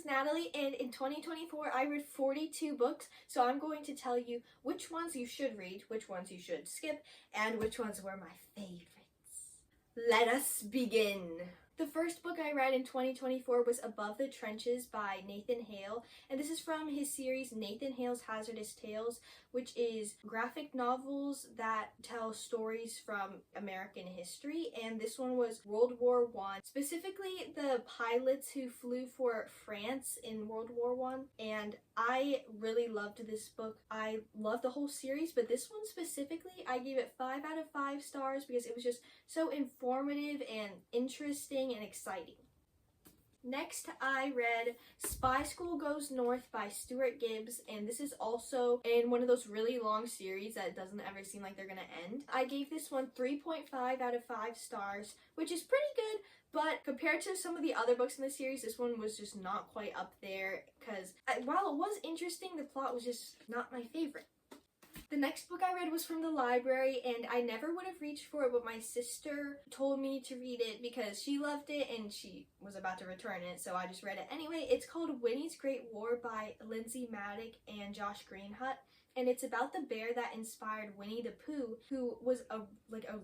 is Natalie, and in 2024 I read 42 books, so I'm going to tell you which ones you should read, which ones you should skip, and which ones were my favorites. Let us begin! The first book I read in 2024 was Above the Trenches by Nathan Hale, and this is from his series Nathan Hale's Hazardous Tales, which is graphic novels that tell stories from American history, and this one was World War I, specifically the pilots who flew for France in World War I, and I really loved this book. I loved the whole series, but this one specifically, I gave it 5 out of 5 stars because it was just so informative and interesting and exciting. Next, I read Spy School Goes North by Stuart Gibbs, and this is also in one of those really long series that doesn't ever seem like they're gonna end. I gave this one 3.5 out of 5 stars, which is pretty good, but compared to some of the other books in the series, this one was just not quite up there, because while it was interesting, the plot was just not my favorite. The next book I read was from the library, and I never would have reached for it, but my sister told me to read it because she loved it and she was about to return it, so I just read it anyway. It's called Winnie's Great War by Lindsay Maddock and Josh Greenhut, and it's about the bear that inspired Winnie the Pooh, who was a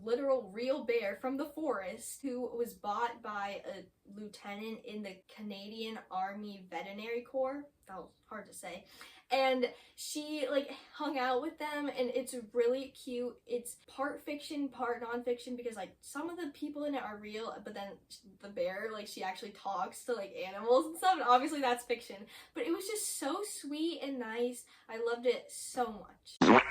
literal real bear from the forest who was bought by a lieutenant in the Canadian Army Veterinary Corps. That was hard to say. And she hung out with them, and it's really cute. It's part fiction, part non-fiction, because some of the people in it are real, but then the bear, she actually talks to animals and stuff, and obviously that's fiction. But it was just so sweet and nice. I loved it so much.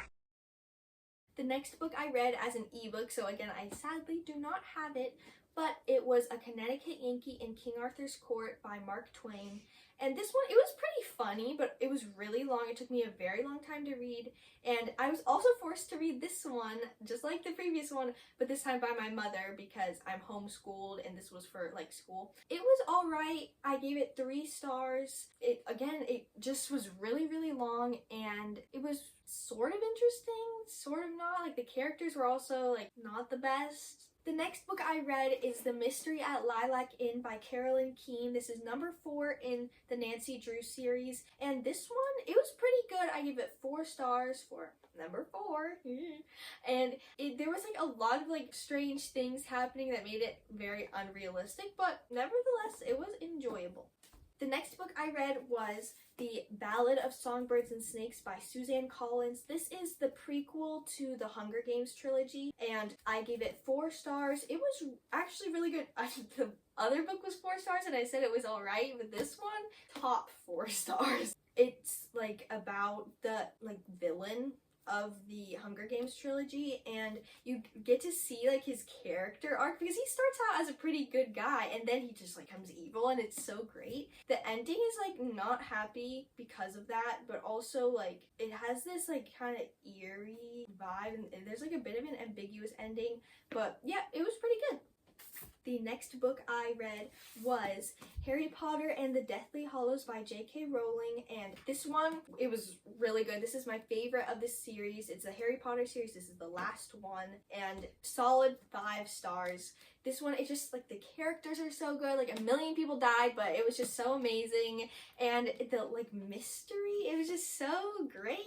The next book I read as an ebook, so again, I sadly do not have it, but it was A Connecticut Yankee in King Arthur's Court by Mark Twain. And this one, it was pretty funny, but it was really long. It took me a very long time to read. And I was also forced to read this one, just like the previous one, but this time by my mother because I'm homeschooled and this was for school. It was alright. I gave it 3 stars. It just was really, really long, and it was sort of interesting, sort of not. The characters were also not the best. The next book I read is The Mystery at Lilac Inn by Carolyn Keene. This is number 4 in the Nancy Drew series, and this one, it was pretty good. I gave it 4 stars for number 4. And there was a lot of strange things happening that made it very unrealistic, but nevertheless, it was enjoyable. The next book I read was The Ballad of Songbirds and Snakes by Suzanne Collins. This is the prequel to the Hunger Games trilogy, and I gave it 4 stars. It was actually really good. The other book was 4 stars, and I said it was alright, but this one, top 4 stars. It's about the villain of the Hunger Games trilogy, and you get to see his character arc, because he starts out as a pretty good guy and then he just becomes evil, and it's so great. The ending is not happy because of that, but also it has this kind of eerie vibe, and there's a bit of an ambiguous ending, but yeah, it was pretty good. The next book I read was Harry Potter and the Deathly Hallows by J.K. Rowling, and this one, it was really good. This is my favorite of this series. It's a Harry Potter series. This is the last one, and solid 5 stars. This one, it just, the characters are so good. A million people died, but it was just so amazing, and the, mystery, it was just so great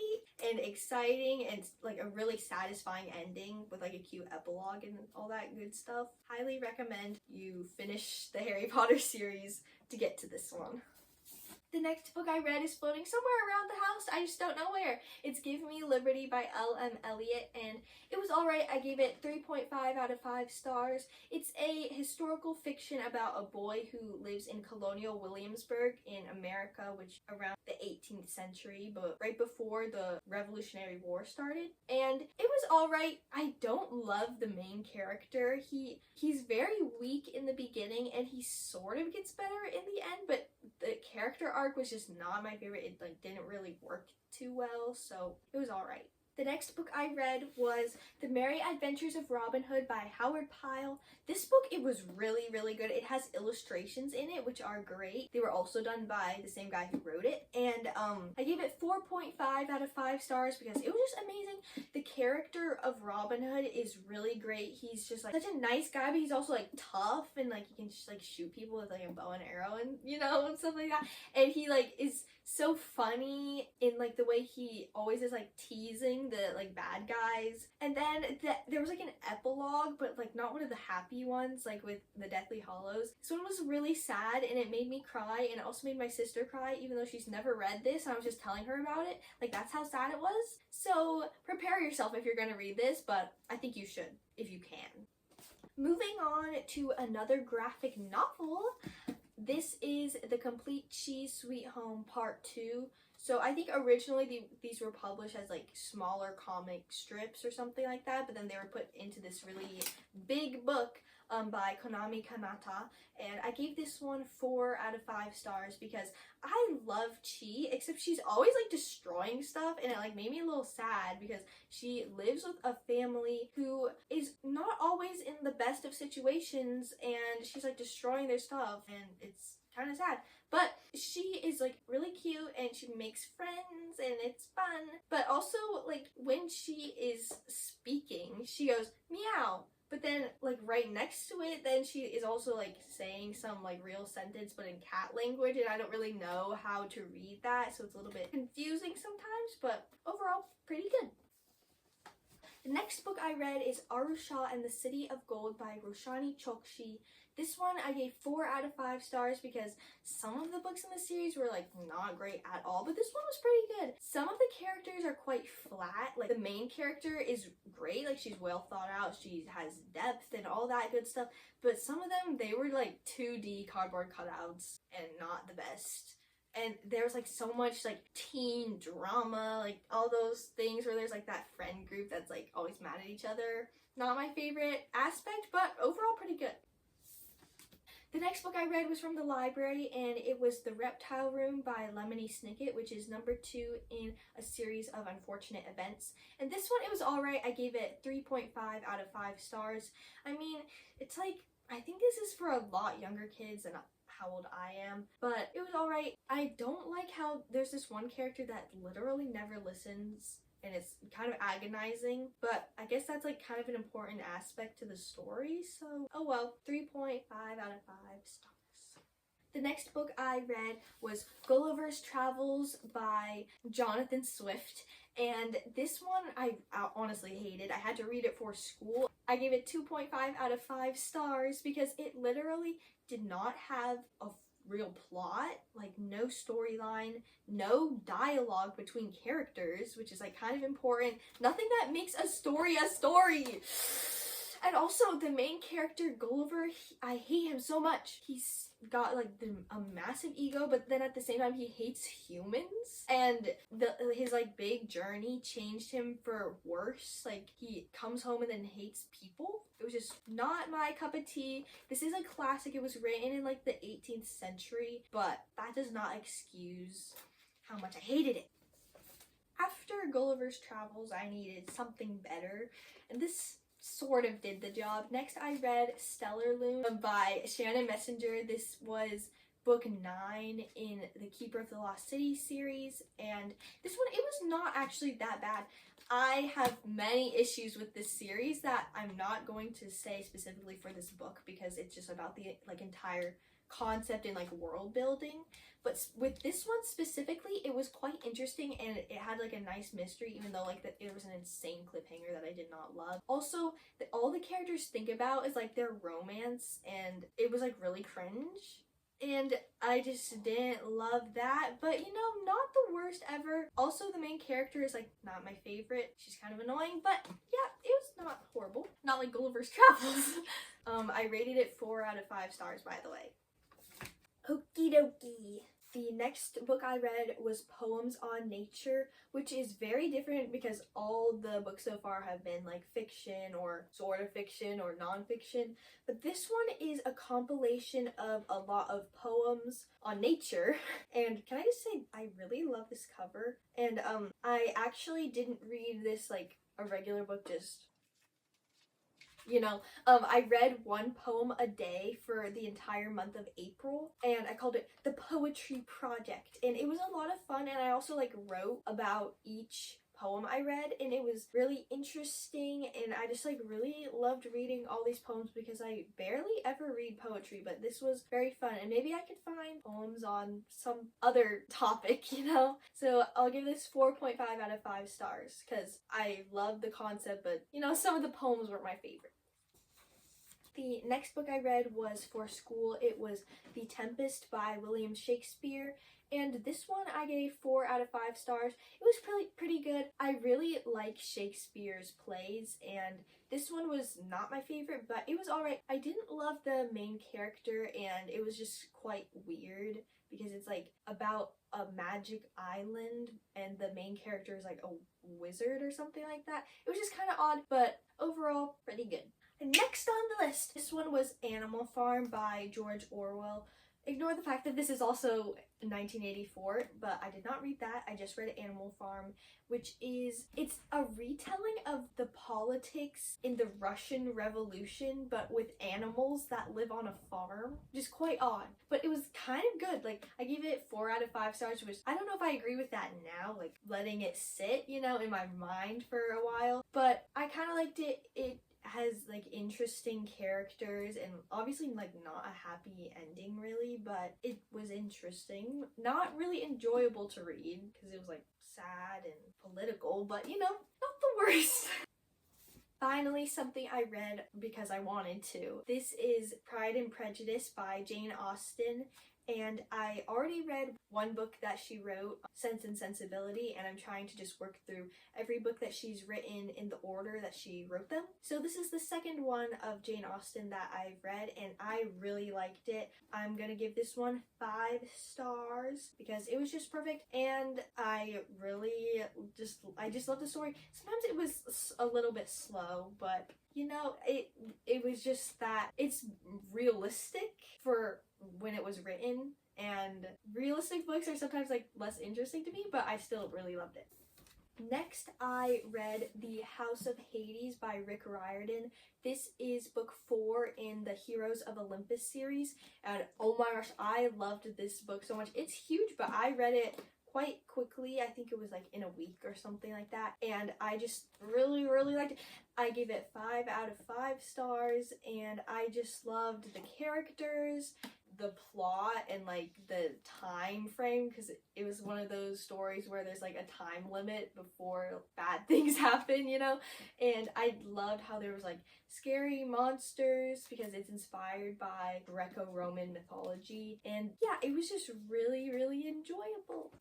and exciting, and, a really satisfying ending with, a cute epilogue and all that good stuff. Highly recommend you finish the Harry Potter series to get to this one. The next book I read is floating somewhere around the house. I just don't know where. It's Give Me Liberty by L.M. Eliot, and it was alright. I gave it 3.5 out of 5 stars. It's a historical fiction about a boy who lives in colonial Williamsburg in America, which around the 18th century, but right before the Revolutionary War started. And it was alright. I don't love the main character. He's very weak in the beginning, and he sort of gets better in the end, but the character arc was just not my favorite. It didn't really work too well, so it was alright. The next book I read was The Merry Adventures of Robin Hood by Howard Pyle. This book, it was really, really good. It has illustrations in it, which are great. They were also done by the same guy who wrote it. And I gave it 4.5 out of 5 stars because it was just amazing. The character of Robin Hood is really great. He's just like such a nice guy, but he's also like tough and like he can just like shoot people with like a bow and arrow and and stuff like that. And he like is so funny in like the way he always is like teasing the like bad guys. And then there was like an epilogue, but like not one of the happy ones, like with the Deathly Hallows. This one was really sad and it made me cry, and it also made my sister cry, even though she's never read this and I was just telling her about it. Like, that's how sad it was. So prepare yourself if you're gonna read this, but I think you should if you can. Moving on to another graphic novel. This is The Complete Cheese Sweet Home Part 2. So I think originally these were published as like smaller comic strips or something like that, but then they were put into this really big book by Konami Kanata, and I gave this one 4 out of 5 stars because I love Chi, except she's always like destroying stuff, and it like made me a little sad because she lives with a family who is not always in the best of situations, and she's like destroying their stuff, and it's kind of sad. But she is like really cute and she makes friends and it's fun. But also like when she is speaking, she goes meow. But then like right next to it, then she is also like saying some like real sentence but in cat language, and I don't really know how to read that, so it's a little bit confusing sometimes, but overall pretty good. The next book I read is Arusha and the City of Gold by Roshani Chokshi. This one I gave 4 out of 5 stars because some of the books in the series were like not great at all, but this one was pretty good. Some of the characters are quite flat. Like the main character is great, like she's well thought out, she has depth and all that good stuff, but some of them, they were like 2D cardboard cutouts and not the best. And there's like so much like teen drama, like all those things where there's like that friend group that's like always mad at each other. Not my favorite aspect, but overall pretty good. The next book I read was from the library, and it was The Reptile Room by Lemony Snicket, which is number 2 in a series of unfortunate events. And this one, it was alright. I gave it 3.5 out of 5 stars. I mean, it's like, I think this is for a lot younger kids than how old I am, but it was alright. I don't like how there's this one character that literally never listens, and it's kind of agonizing, but I guess that's like kind of an important aspect to the story, so oh well, 3.5 out of 5 stars. The next book I read was Gulliver's Travels by Jonathan Swift, and this one I honestly hated. I had to read it for school. I gave it 2.5 out of 5 stars because it literally did not have a real plot, like no storyline, no dialogue between characters, which is like kind of important. Nothing that makes a story a story. And also the main character Gulliver, I hate him so much. He's got like a massive ego, but then at the same time he hates humans, and his like big journey changed him for worse. Like he comes home and then hates people. It was just not my cup of tea. This is a classic. It was written in like the 18th century, but that does not excuse how much I hated it. After Gulliver's Travels, I needed something better, and this sort of did the job. Next, I read Stellar Loom by Shannon Messenger. This was book 9 in the Keeper of the Lost City series, and this one, it was not actually that bad. I have many issues with this series that I'm not going to say specifically for this book because it's just about the like entire concept and like world building, but with this one specifically, it was quite interesting and it had like a nice mystery, even though like it was an insane cliffhanger that I did not love. Also, all the characters think about is like their romance, and it was like really cringe, and I just didn't love that, but you know, not the worst ever. Also, the main character is like not my favorite. She's kind of annoying, but yeah, it was not horrible. Not like Gulliver's Travels. I rated it 4 out of 5 stars, by the way. Okie dokie. The next book I read was Poems on Nature, which is very different because all the books so far have been like fiction or sort of fiction or nonfiction. But this one is a compilation of a lot of poems on nature. And can I just say, I really love this cover. And I actually didn't read this like a regular book, just I read one poem a day for the entire month of April, and I called it the Poetry Project, and it was a lot of fun. And I also like wrote about each poem I read, and it was really interesting, and I just like really loved reading all these poems because I barely ever read poetry, but this was very fun, and maybe I could find poems on some other topic, so I'll give this 4.5 out of 5 stars because I love the concept, but some of the poems were my favorite. The next book I read was for school. It was The Tempest by William Shakespeare, and this one I gave 4 out of 5 stars. It was pretty good. I really like Shakespeare's plays, and this one was not my favorite, but it was alright. I didn't love the main character, and it was just quite weird because it's like about a magic island and the main character is like a wizard or something like that. It was just kind of odd, but overall pretty good. Next on the list, this one was Animal Farm by George Orwell. Ignore the fact that this is also 1984, but I did not read that. I just read Animal Farm, it's a retelling of the politics in the Russian Revolution, but with animals that live on a farm. Just quite odd, but it was kind of good. Like, I gave it 4 out of 5 stars, which I don't know if I agree with that now, like letting it sit, in my mind for a while, but I kind of liked it. It has like interesting characters and obviously like not a happy ending really, but it was interesting. Not really enjoyable to read because it was like sad and political, but not the worst. Finally, something I read because I wanted to. This is Pride and Prejudice by Jane Austen. And I already read one book that she wrote, Sense and Sensibility, and I'm trying to just work through every book that she's written in the order that she wrote them. So this is the second one of Jane Austen that I've read, and I really liked it. I'm gonna give this one 5 stars because it was just perfect, and I just love the story. Sometimes it was a little bit slow, but it was just that it's realistic for when it was written, and realistic books are sometimes like less interesting to me, but I still really loved it. Next, I read The House of Hades by Rick Riordan. This is book 4 in the Heroes of Olympus series, and oh my gosh, I loved this book so much. It's huge, but I read it quite quickly. I think it was like in a week or something like that, and I just really liked it. I gave it 5 out of 5 stars, and I just loved the characters, the plot, and like the time frame, because it was one of those stories where there's like a time limit before bad things happen, and I loved how there was like scary monsters because it's inspired by Greco-Roman mythology, and yeah, it was just really enjoyable.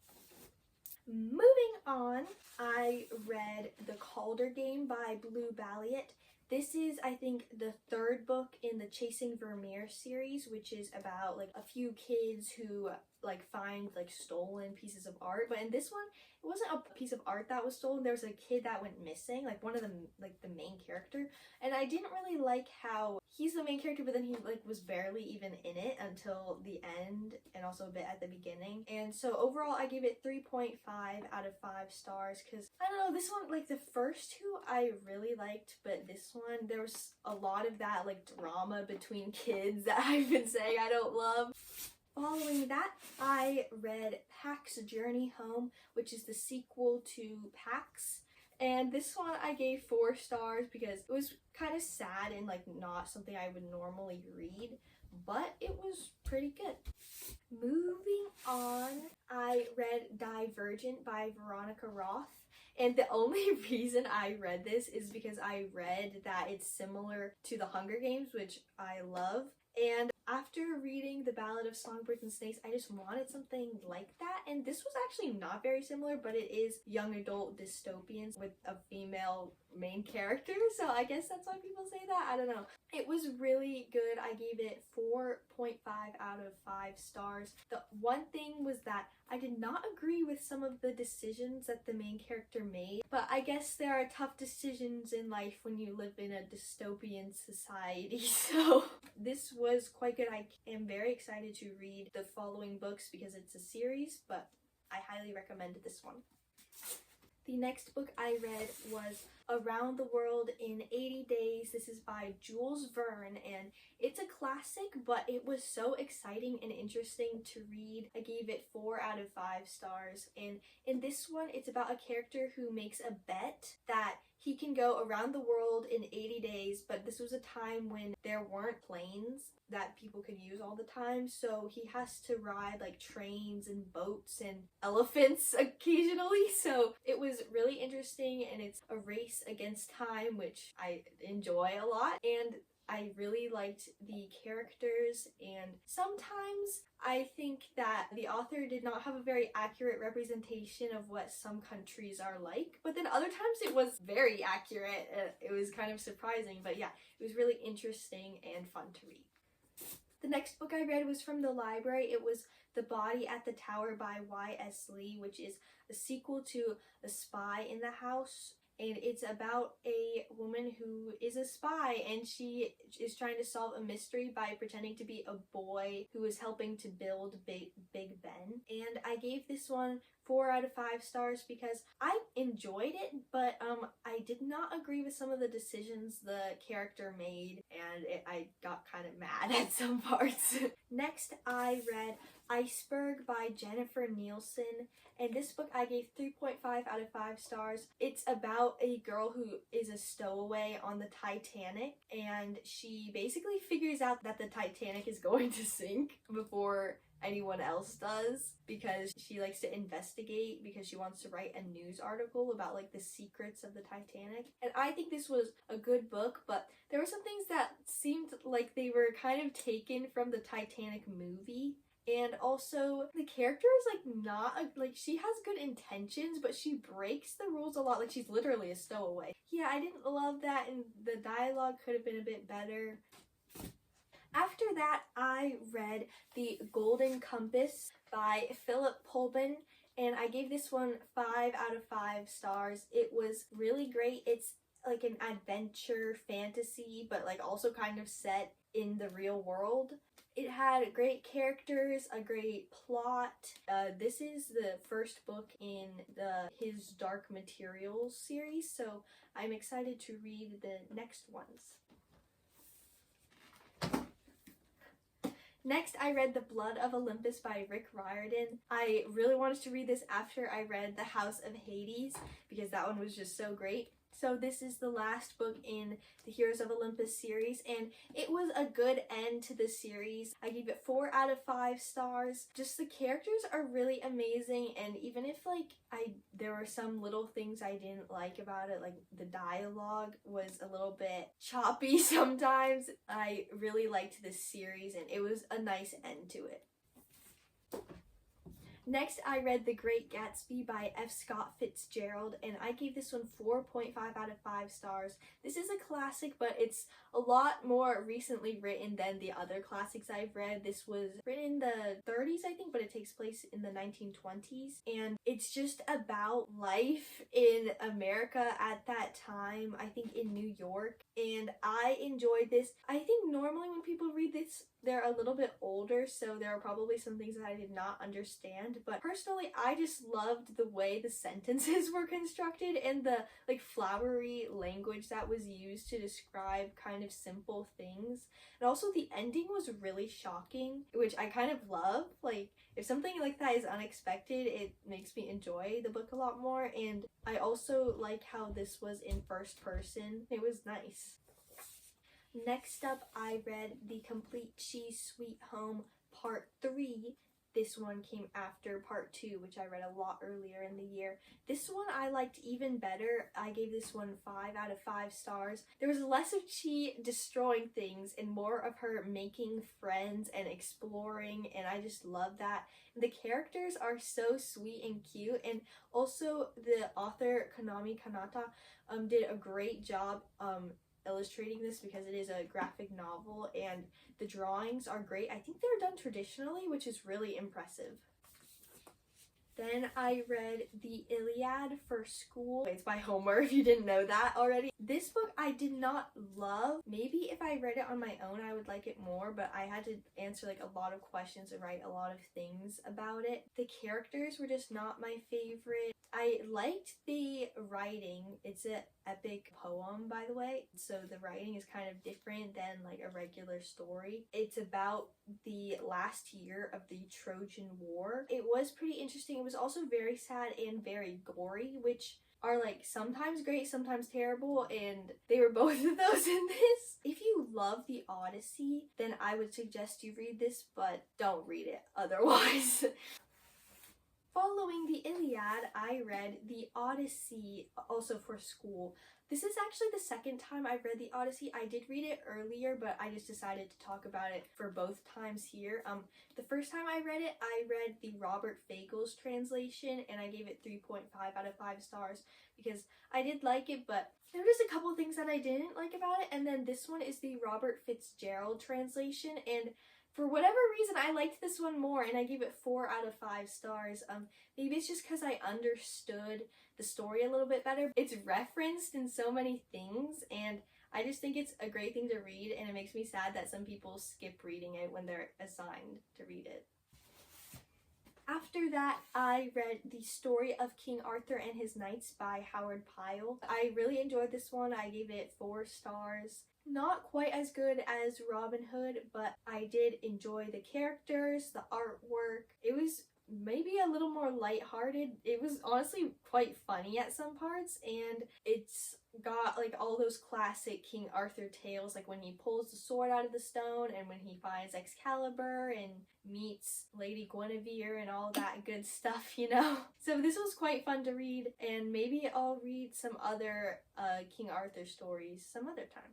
Moving on, I read The Calder Game by Blue Balliet. This is, I think, the 3rd book in the Chasing Vermeer series, which is about like a few kids who like find like stolen pieces of art. But in this one, it wasn't a piece of art that was stolen. There was a kid that went missing, like one of them, like the main character. And I didn't really like how he's the main character, but then he like was barely even in it until the end, and also a bit at the beginning. And so overall, I gave it 3.5 out of 5 stars because I don't know, this one, like the first 2 I really liked, but this one, there was a lot of that like drama between kids that I've been saying I don't love. Following that, I read Pax Journey Home, which is the sequel to Pax. And this one I gave 4 stars because it was kind of sad and like not something I would normally read, but it was pretty good. Moving on, I read Divergent by Veronica Roth. And the only reason I read this is because I read that it's similar to The Hunger Games, which I love. And After reading The Ballad of Songbirds and Snakes, I just wanted something like that, and this was actually not very similar, but it is young adult dystopians with a female main character, so I guess that's why people say that. I don't know. It was really good. I gave it 4.5 out of 5 stars. The one thing was that I did not agree with some of the decisions that the main character made, but I guess there are tough decisions in life when you live in a dystopian society, so this was quite good. I am very excited to read the following books because it's a series, but I highly recommend this one. The next book I read was Around the World in 80 Days. This is by Jules Verne, and it's a classic, but it was so exciting and interesting to read. I gave it 4 out of 5 stars, and in this one, it's about a character who makes a bet that he can go around the world in 80 days, but this was a time when there weren't planes that people could use all the time, so he has to ride like trains and boats and elephants occasionally, so it was really interesting, and it's a race against time, which I enjoy a lot, and I really liked the characters, and sometimes I think that the author did not have a very accurate representation of what some countries are like, but then other times it was very accurate. It was kind of surprising, but yeah, it was really interesting and fun to read. The next book I read was from the library. It was The Body at the Tower by Y.S. Lee, which is a sequel to A Spy in the House. And it's about a woman who is a spy, and she is trying to solve a mystery by pretending to be a boy who is helping to build Big Ben. And I gave this one 4 out of 5 stars because I enjoyed it, but I did not agree with some of the decisions the character made, and I got kind of mad at some parts. Next, I read Iceberg by Jennifer Nielsen, and this book I gave 3.5 out of 5 stars. It's about a girl who is a stowaway on the Titanic, and she basically figures out that the Titanic is going to sink before anyone else does, because she likes to investigate because she wants to write a news article about like the secrets of the Titanic. And I think this was a good book, but there were some things that seemed like they were kind of taken from the Titanic movie. And also, the character is like not like, she has good intentions, but she breaks the rules a lot. Like, she's literally a stowaway. Yeah, I didn't love that, and the dialogue could have been a bit better. After that, I read The Golden Compass by Philip Pullman, and I gave this one 5 out of 5 stars. It was really great. It's like an adventure fantasy, but like also kind of set in the real world. It had great characters, a great plot. This is the first book in his Dark Materials series, so I'm excited to read the next ones. Next, I read The Blood of Olympus by Rick Riordan. I really wanted to read this after I read The House of Hades because that one was just so great. So this is the last book in the Heroes of Olympus series, and it was a good end to the series. I gave it 4 out of 5 stars. Just the characters are really amazing, and even if like there were some little things I didn't like about it, like the dialogue was a little bit choppy sometimes, I really liked this series, and it was a nice end to it. Next, I read The Great Gatsby by F. Scott Fitzgerald, and I gave this one 4.5 out of 5 stars. This is a classic, but it's a lot more recently written than the other classics I've read. This was written in the 30s, I think, but it takes place in the 1920s, and it's just about life in America at that time, I think in New York, and I enjoyed this. I think normally when people read this, they're a little bit older, so there are probably some things that I did not understand, but personally I just loved the way the sentences were constructed and the like flowery language that was used to describe kind of simple things. And also the ending was really shocking, which I kind of love. Like, if something like that is unexpected, it makes me enjoy the book a lot more, and I also like how this was in first person. It was nice. Next up, I read The Complete Cheese Sweet Home Part 3, This one came after part 2, which I read a lot earlier in the year. This one I liked even better. I gave this one 5 out of 5 stars. There was less of Chi destroying things and more of her making friends and exploring, and I just love that. The characters are so sweet and cute, and also the author Konami Kanata did a great job illustrating this because it is a graphic novel, and the drawings are great. I think they're done traditionally, which is really impressive. Then I read The Iliad for school. It's by Homer, if you didn't know that already. This book I did not love. Maybe if I read it on my own, I would like it more, but I had to answer like a lot of questions and write a lot of things about it. The characters were just not my favorite. I liked the writing. It's an epic poem, by the way, so the writing is kind of different than like a regular story. It's about the last year of the Trojan War. It was pretty interesting. It was also very sad and very gory, which are like sometimes great, sometimes terrible, and they were both of those in this. If you love the Odyssey, then I would suggest you read this, but don't read it otherwise. Following the Iliad, I read the Odyssey, also for school. This is actually the second time I've read the Odyssey. I did read it earlier, but I just decided to talk about it for both times here. The first time I read it, I read the Robert Fagles translation, and I gave it 3.5 out of 5 stars because I did like it, but there were just a couple things that I didn't like about it. And then this one is the Robert Fitzgerald translation, and for whatever reason, I liked this one more, and I gave it 4 out of 5 stars. Maybe it's just because I understood the story a little bit better. It's referenced in so many things, and I just think it's a great thing to read, and it makes me sad that some people skip reading it when they're assigned to read it. After that, I read The Story of King Arthur and His Knights by Howard Pyle. I really enjoyed this one. I gave it 4 stars. Not quite as good as Robin Hood, but I did enjoy the characters, the artwork. It was maybe a little more lighthearted. It was honestly quite funny at some parts, and it's got like all those classic King Arthur tales, like when he pulls the sword out of the stone and when he finds Excalibur and meets Lady Guinevere and all that good stuff, you know? So this was quite fun to read, and maybe I'll read some other King Arthur stories some other time.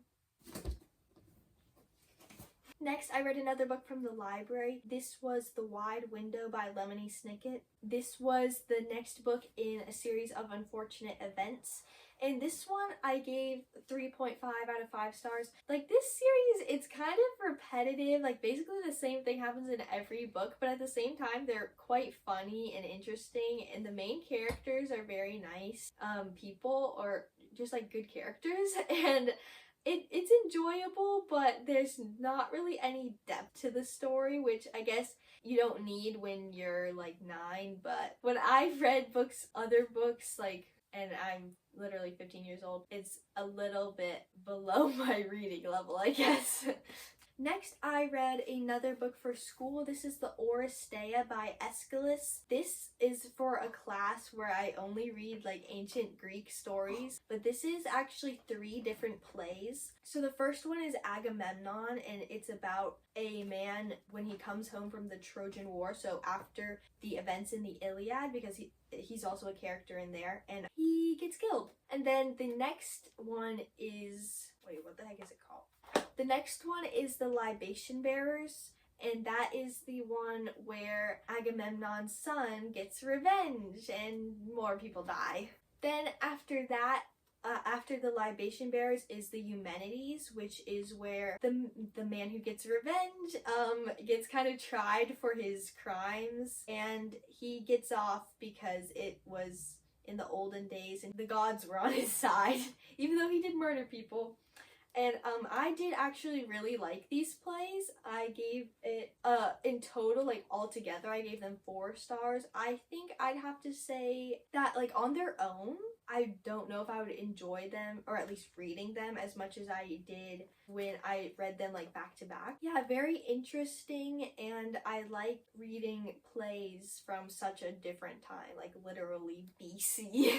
Next, I read another book from the library. This was The Wide Window by Lemony Snicket. This was the next book in a series of unfortunate events. And this one I gave 3.5 out of 5 stars. Like, this series, it's kind of repetitive. Like, basically the same thing happens in every book, but at the same time, they're quite funny and interesting. And the main characters are very nice people, or just like good characters. And it's enjoyable, but there's not really any depth to the story, which I guess you don't need when you're like 9. But when I've read books, other books, like, and I'm literally 15 years old, it's a little bit below my reading level, I guess. Next, I read another book for school. This is The Oresteia by Aeschylus. This is for a class where I only read like ancient Greek stories, but this is actually 3 different plays. So the first one is Agamemnon, and it's about a man when he comes home from the Trojan War, so after the events in the Iliad, because he's also a character in there, and he gets killed. And then the next one is, wait, what the heck is it called? The next one is The Libation Bearers, and that is the one where Agamemnon's son gets revenge and more people die. Then after that, after The Libation Bearers is The Eumenides, which is where the man who gets revenge gets kind of tried for his crimes, and he gets off because it was in the olden days and the gods were on his side, even though he did murder people. And I did actually really like these plays. I gave it, in total, like all together, I gave them 4 stars. I think I'd have to say that, like, on their own, I don't know if I would enjoy them, or at least reading them, as much as I did when I read them, like, back to back. Yeah, very interesting, and I like reading plays from such a different time, like, literally BC.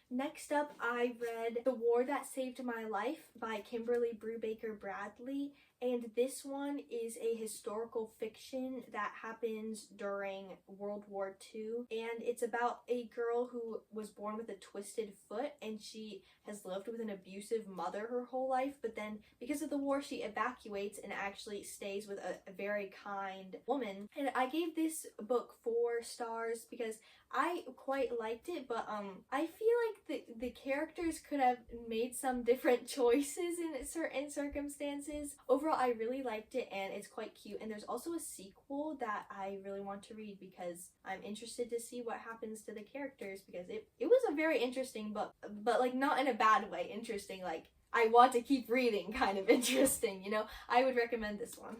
Next up, I read The War That Saved My Life by Kimberly Brubaker Bradley, And this one is a historical fiction that happens during World War II. And it's about a girl who was born with a twisted foot, and she has lived with an abusive mother her whole life. But then because of the war, she evacuates and actually stays with a very kind woman. And I gave this book 4 stars because I quite liked it, but I feel like the characters could have made some different choices in certain circumstances. Overall, I really liked it, and it's quite cute. And there's also a sequel that I really want to read because I'm interested to see what happens to the characters, because it was a very interesting book, but like not in a bad way interesting, like I want to keep reading kind of interesting, you know? I would recommend this one.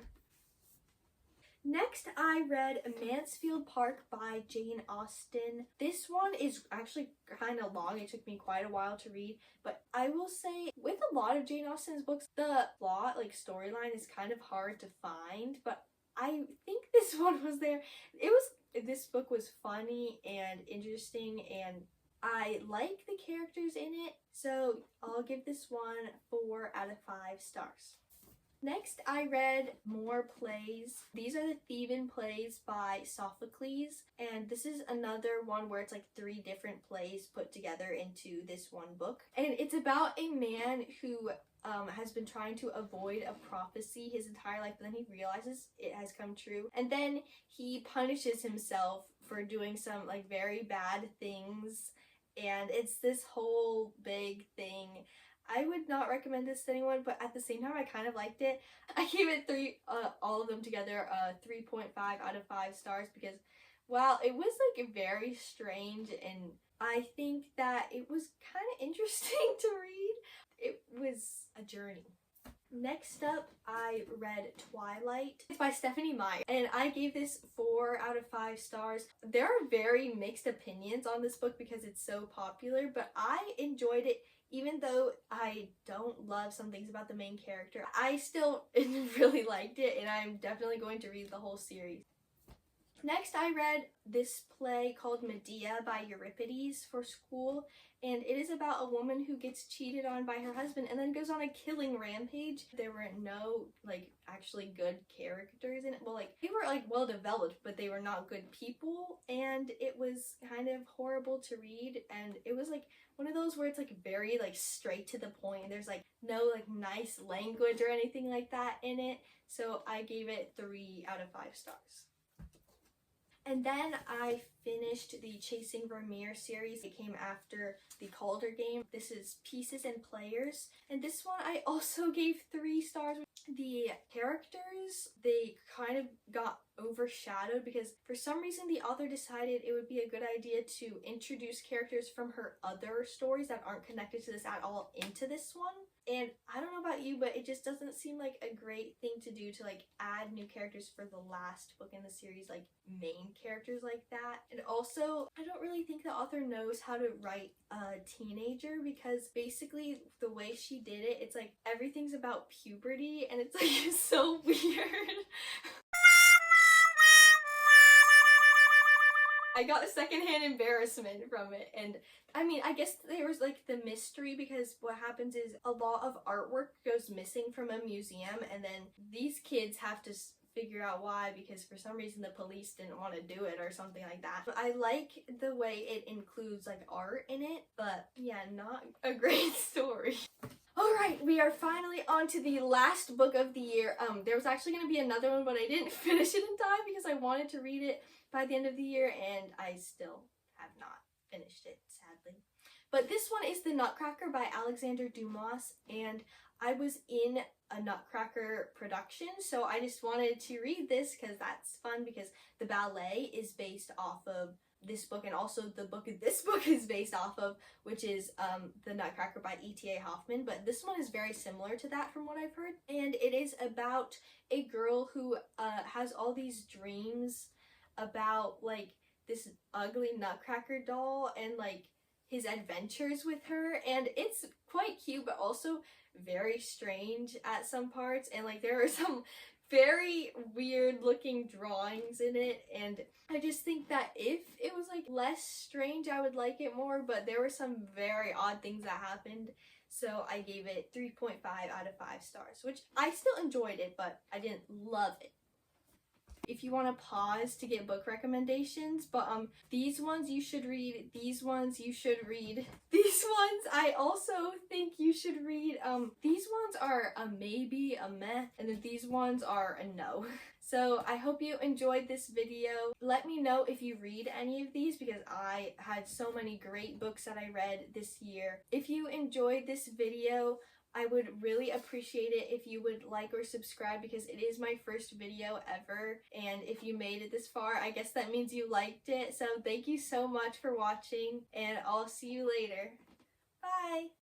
Next, I read Mansfield Park by Jane Austen. This one is actually kind of long. It took me quite a while to read, but I will say with a lot of Jane Austen's books, the plot, like storyline, is kind of hard to find, but I think this one was there. This book was funny and interesting, and I like the characters in it, so I'll give this one 4 out of 5 stars. Next, I read more plays. These are the Theban plays by Sophocles, and this is another one where it's like 3 different plays put together into this one book. And it's about a man who has been trying to avoid a prophecy his entire life, but then he realizes it has come true. And then he punishes himself for doing some like very bad things, and it's this whole big thing. I would not recommend this to anyone, but at the same time, I kind of liked it. I gave it all of them together, 3.5 out of 5 stars, because while it was like very strange, and I think that it was kind of interesting to read, it was a journey. Next up, I read Twilight. It's by Stephenie Meyer, and I gave this 4 out of 5 stars. There are very mixed opinions on this book because it's so popular, but I enjoyed it. Even though I don't love some things about the main character, I still really liked it, and I'm definitely going to read the whole series. Next, I read this play called Medea by Euripides for school, and it is about a woman who gets cheated on by her husband and then goes on a killing rampage. There were no, like, actually good characters in it. Well, like, they were, like, well developed, but they were not good people, and it was kind of horrible to read, and it was, like, one of those where it's, like, very, like, straight to the point. There's, like, no, like, nice language or anything like that in it, so I gave it 3 out of 5 stars. And then I finished the Chasing Vermeer series. It came after the Calder Game. This is Pieces and Players. And this one I also gave 3 stars. The characters, they kind of got overshadowed because for some reason the author decided it would be a good idea to introduce characters from her other stories that aren't connected to this at all into this one. And I don't know about you, but it just doesn't seem like a great thing to do to like add new characters for the last book in the series, like main characters like that. And also, I don't really think the author knows how to write a teenager, because basically the way she did it, it's like everything's about puberty, and it's like so weird. I got secondhand embarrassment from it, and I mean, I guess there was like the mystery, because what happens is a lot of artwork goes missing from a museum, and then these kids have to figure out why, because for some reason the police didn't want to do it or something like that. I like the way it includes like art in it, but yeah, not a great story. Alright, we are finally on to the last book of the year. There was actually going to be another one, but I didn't finish it in time because I wanted to read it by the end of the year, and I still have not finished it, sadly. But this one is The Nutcracker by Alexander Dumas, and I was in a Nutcracker production, so I just wanted to read this because that's fun, because the ballet is based off of this book, and also the book this book is based off of, which is The Nutcracker by E.T.A. Hoffman, but this one is very similar to that from what I've heard, and it is about a girl who has all these dreams about like this ugly Nutcracker doll and like his adventures with her, and it's quite cute but also very strange at some parts, and like there are some very weird looking drawings in it, and I just think that if it was like less strange I would like it more, but there were some very odd things that happened, So I gave it 3.5 out of 5 stars, which I still enjoyed it, but I didn't love it. If you want to pause to get book recommendations, but these ones you should read, these ones you should read, these ones I also think you should read. These ones are a maybe, a meh, and then these ones are a no. So I hope you enjoyed this video. Let me know if you read any of these because I had so many great books that I read this year. If you enjoyed this video, I would really appreciate it if you would like or subscribe because it is my first video ever, and if you made it this far, I guess that means you liked it. So thank you so much for watching, and I'll see you later. Bye!